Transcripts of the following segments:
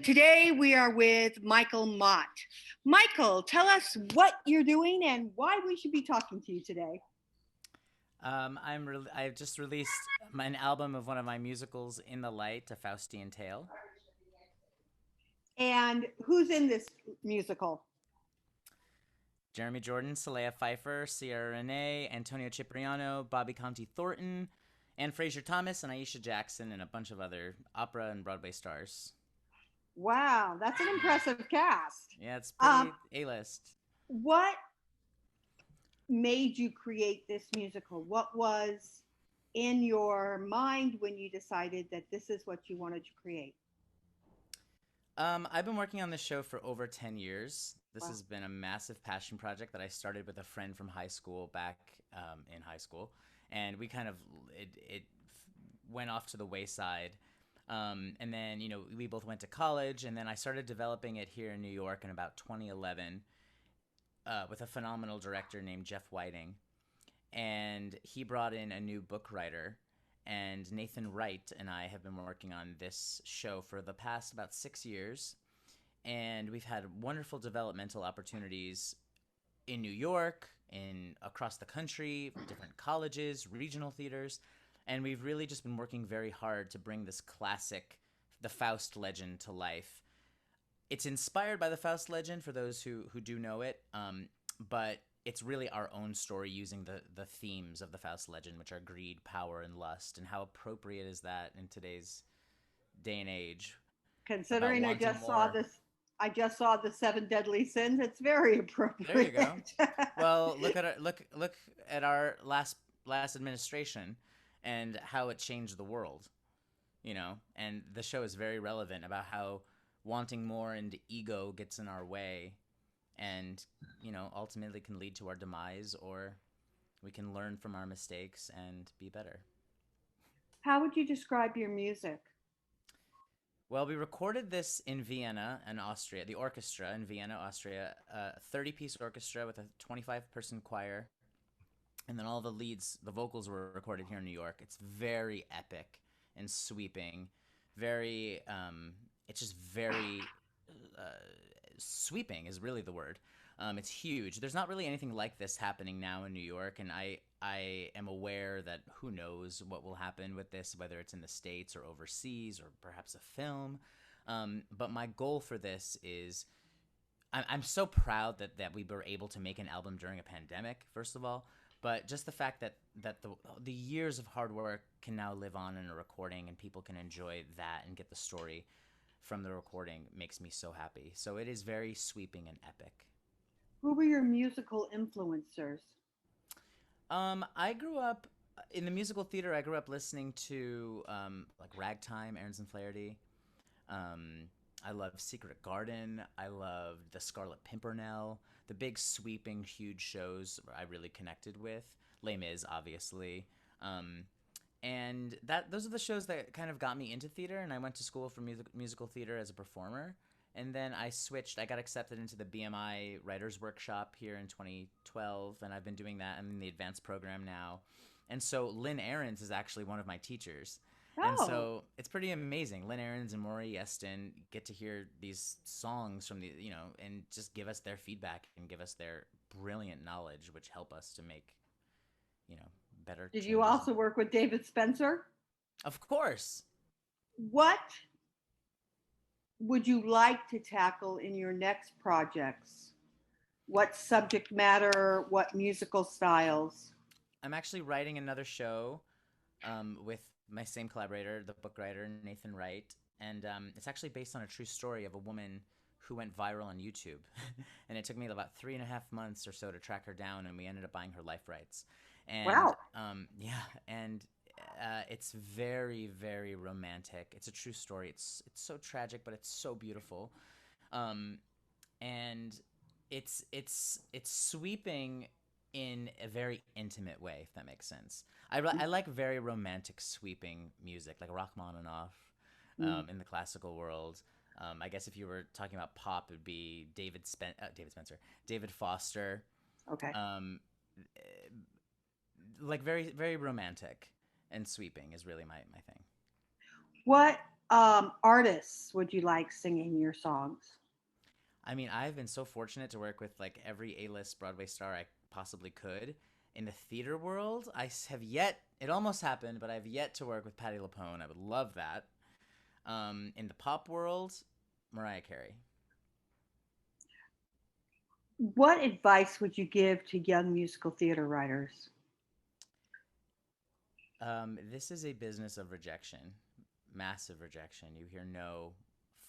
Today we are with Michael Mott. Michael, tell us what you're doing and why we should be talking to you today. I've just released an album of one of my musicals, In the Light, A Faustian Tale. And who's in this musical? Jeremy Jordan, Saleha Pfeiffer, Sierra Renee, Antonio Cipriano, Bobby Conti Thornton, and Fraser Thomas and Aisha Jackson, and a bunch of other opera and Broadway stars. Wow, that's an impressive cast. Yeah, it's Um, pretty A-list. what made you create this musical? What was in your mind when you decided that this is what you wanted to create? I've been working on this show for over 10 years. This Wow. has been a massive passion project that I started with a friend from high school back in high school. And we kind of, it went off to the wayside. And then, we both went to college, and then I started developing it here in New York in about 2011 with a phenomenal director named Jeff Whiting. And he brought in a new book writer, and Nathan Wright and I have been working on this show for the past about 6 years. And we've had wonderful developmental opportunities in New York, in across the country, different colleges, regional theaters, and we've really just been working very hard to bring this classic, the Faust legend, to life. It's inspired by the Faust legend for those who do know it, but it's really our own story using the themes of the Faust legend, which are greed, power, and lust. And how appropriate is that in today's day and age about Considering wanting more? I just saw the seven deadly sins. It's very There you go. appropriate. Well, look at our last administration and how it changed the world, And the show is very relevant about how wanting more and ego gets in our way and, ultimately can lead to our demise, or we can learn from our mistakes and be better. How would you describe your music? Well, we recorded this in Vienna and Austria, the orchestra in Vienna, Austria, a 30-piece orchestra with a 25-person choir. And then all the leads, the vocals were recorded here in New York. It's very epic and sweeping. Very, it's just very uh, sweeping is really the word. It's huge. There's not really anything like this happening now in New York, and I am aware that who knows what will happen with this, whether it's in the States or overseas or perhaps a film. But my goal for this is I'm so proud that we were able to make an album during a pandemic, first of all, but just the fact that the years of hard work can now live on in a recording and people can enjoy that and get the story from the recording makes me so happy. So it is very sweeping and epic. Who were your musical influencers? I grew up in the musical theater. I grew up listening to like Ragtime, Aarons and Flaherty. Um, I love Secret Garden. I loved The Scarlet Pimpernel. The big sweeping, huge shows I really connected with. Les Mis, obviously. Um, and those are the shows that kind of got me into theater. And I went to school for musical theater as a performer. And then I switched. I got accepted into the BMI Writers Workshop here in 2012, and I've been doing that. I'm in the advanced program now. And so Lynn Ahrens is actually one of my teachers. And Oh, so it's pretty amazing. Lynn Ahrens and Maury Yeston get to hear these songs from and just give us their feedback and give us their brilliant knowledge, which help us to make, you know, better did you changes. also work with David Spencer? Of course. What would you like to tackle in your next projects? What subject matter? What musical styles? I'm actually writing another show with my same collaborator, the book writer Nathan Wright, and it's actually based on a true story of a woman who went viral on YouTube, and it took me about 3.5 months or so to track her down, and we ended up buying her life rights, and Wow. yeah, and it's very very romantic. It's a true story. It's so tragic, but it's so beautiful, um, and it's sweeping in a very intimate way, if that makes sense. I like very romantic, sweeping music, like Rachmaninoff Mm, in the classical world. I guess if you were talking about pop, it would be David Spencer, David Foster, okay. um, like very very romantic and sweeping is really my thing. What? artists would you like singing your songs? I mean, I've been so fortunate to work with like every A-list Broadway star I possibly could. In the theater world, have yet, it almost happened, but I've yet to work with Patti LuPone. I would love that. In the pop world, Mariah Carey. What advice would you give to young musical theater writers? This is a business of rejection, massive rejection. You hear no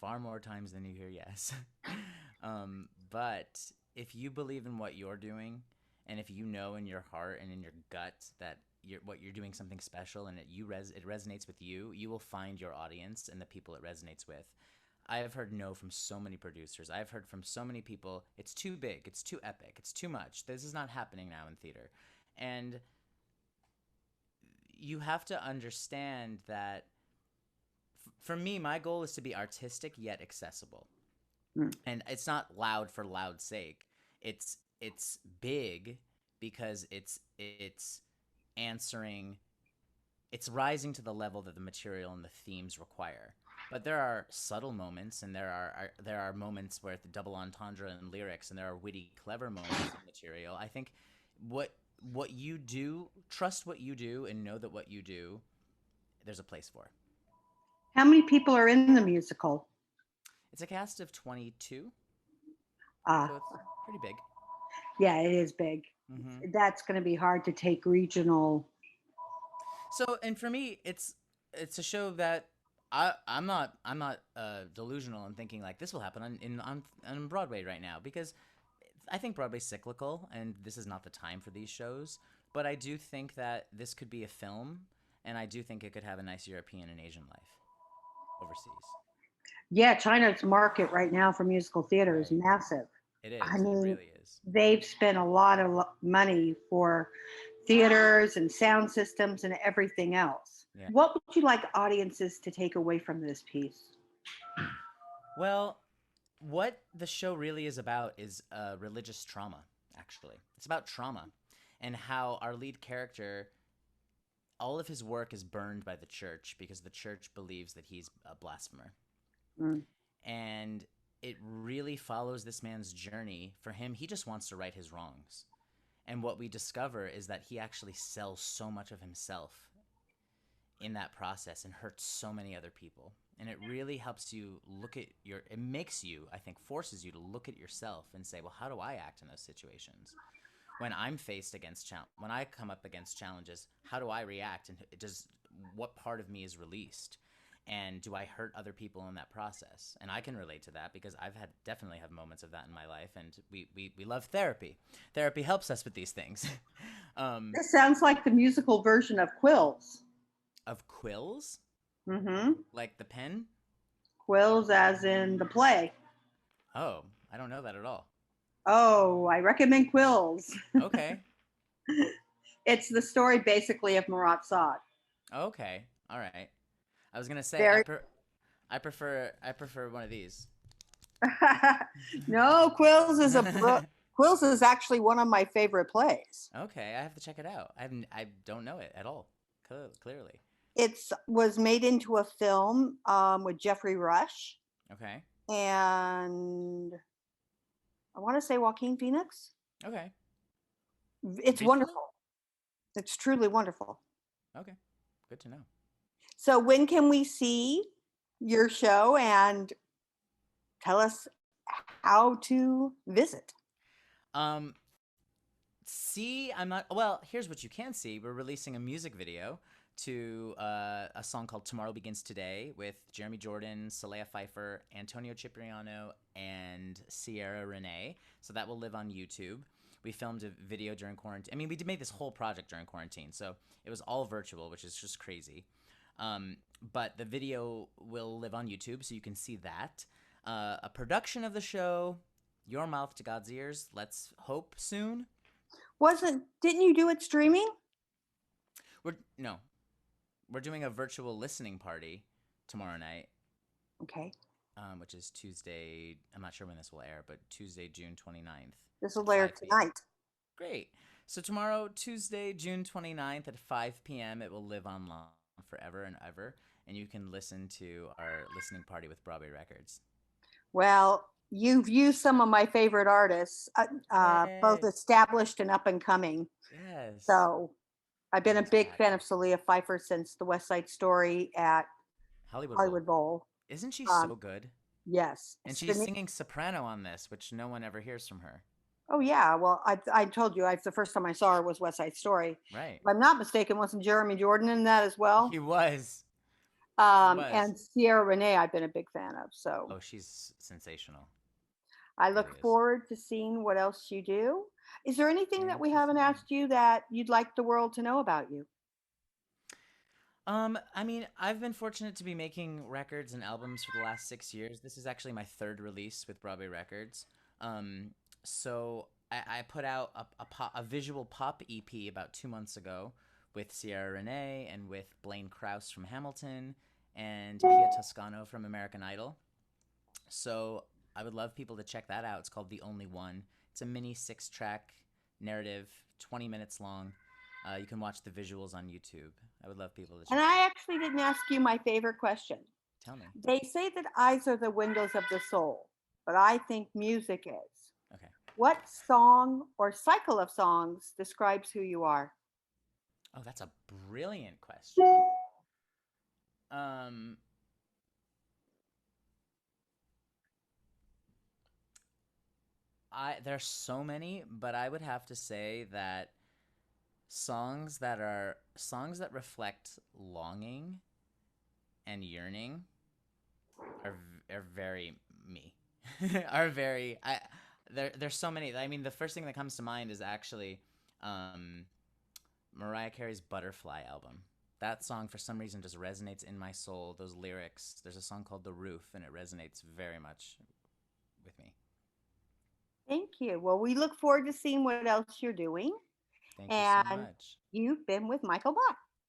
far more times than you hear yes. But if you believe in what you're doing, and if you know in your heart and in your gut that what you're doing something special and it resonates with you, you will find your audience and the people it resonates with. I have heard no from so many producers. I've heard from so many people, it's too big, it's too epic, it's too much. This is not happening now in theater. And you have to understand that for me, my goal is to be artistic yet accessible. Mm. And it's not loud for loud's sake. It's big because it's answering, it's rising to the level that the material and the themes require. But there are subtle moments, and there are moments where the double entendre in lyrics, and there are witty, clever moments in material. I think what what you do, trust what you do, and know that what you do, there's a place for. How many people are in the musical? It's a cast of 22, Uh, so it's pretty big. yeah, it is big. Hmm. That's going to be hard to take regional. So, and for me, it's a show that I'm not delusional in thinking like this will happen on Broadway right now, because I think Broadway's cyclical and this is not the time for these shows. But I do think that this could be a film, and I do think it could have a nice European and Asian life overseas. Yeah, China's market right now for musical theater is Right. massive. It I is. It mean, really is. they've spent a lot of money for theaters and sound systems and everything else. Yeah. What would you like audiences to take away from this piece? Well, what the show really is about is religious trauma, actually. It's about trauma and how our lead character, all of his work is burned by the church because the church believes that he's a blasphemer. Mm. And it really follows this man's journey. For him, he just wants to right his wrongs. And what we discover is that he actually sells so much of himself in that process and hurts so many other people. And it really helps you look at it makes you, I think, forces you to look at yourself and say, well, how do I act in those situations? When I'm faced against when I come up against challenges, how do I react? And what part of me is released? And do I hurt other people in that process? And I can relate to that because I've definitely have moments of that in my life. And we love therapy. Therapy helps us with these things. um, This sounds like the musical version of Quills. of quills, Mm-hmm. like the pen. Quills, as in the play. Oh, I don't know that at all. Oh, I recommend Quills. Okay. It's the story basically of Marat Sade. Okay. All right. I was gonna say Very. I prefer one of these. No, Quills is actually one of my favorite plays. Okay, I have to check it out. I don't know it at all. Clearly. It was made into a film with Jeffrey Rush Okay. and I want to say Joaquin Phoenix. Okay. It's Visually? wonderful. It's truly wonderful. Okay. Good to know. So when can we see your show and tell us how to visit? Um See, I'm not. Well, here's what you can see. We're releasing a music video to a song called "Tomorrow Begins Today" with Jeremy Jordan, Saleha Pfeiffer, Antonio Cipriano, and Sierra Renee. So that will live on YouTube. We filmed a video during quarantine. I mean, we made this whole project during quarantine, so it was all virtual, which is just crazy. But the video will live on YouTube, so you can see that. A production of the show, Your Mouth to God's Ears. Let's hope soon. Didn't you do it streaming? No, we're doing a virtual listening party tomorrow night, Okay. which is Tuesday. I'm not sure when this will air, but Tuesday, June 29th This will at air 5 p.m. tonight. Great. So tomorrow, Tuesday, June 29th at 5 p.m., it will live online forever and ever. and you can listen to our listening party with Broadway Records. Well, you've used some of my favorite artists, both Yay! established and up and coming. Yes. So I've I'm been a so big fan happy. of Celia Pfeiffer since the West Side Story at Hollywood Bowl. Hollywood Bowl. Isn't she Um, so good? yes. And she's singing soprano on this, which no one ever hears from her. Oh yeah. Well, I told you the first time I saw her was West Side Story. Right. If I'm not mistaken, wasn't Jeremy Jordan in that as well? He was. He was. And Sierra Renee, I've been a big fan of. So Oh, she's sensational. I Really look is. forward to seeing what else you do. Is there anything that Thank we you so haven't much. asked you that you'd like the world to know about you? I mean, I've been fortunate to be making records and albums for the last 6 years. This is actually my third release with Broadway Records. Um, so I put out a visual pop EP about 2 months ago with Sierra Renee and with Blaine Krause from Hamilton and Pia Toscano from American Idol. So I would love people to check that out. It's called The Only One. It's a mini 6 track narrative, 20 minutes long. You can watch the visuals on YouTube. I would love people to And check it I out. actually didn't ask you my favorite question. Tell me. They say that eyes are the windows of the soul, but I think music is. Okay. What song or cycle of songs describes who you are? Oh, that's a brilliant question. Um, I there's so many, but I would have to say that songs that reflect longing and yearning are very me. Are very I there's so many. I mean, the first thing that comes to mind is actually um Mariah Carey's Butterfly album. That song for some reason just resonates in my soul. Those lyrics. There's a song called The Roof and it resonates very much with me. Thank you. Well, we look forward to seeing what else you're doing. Thank you so And much. you've been with Michael Bott.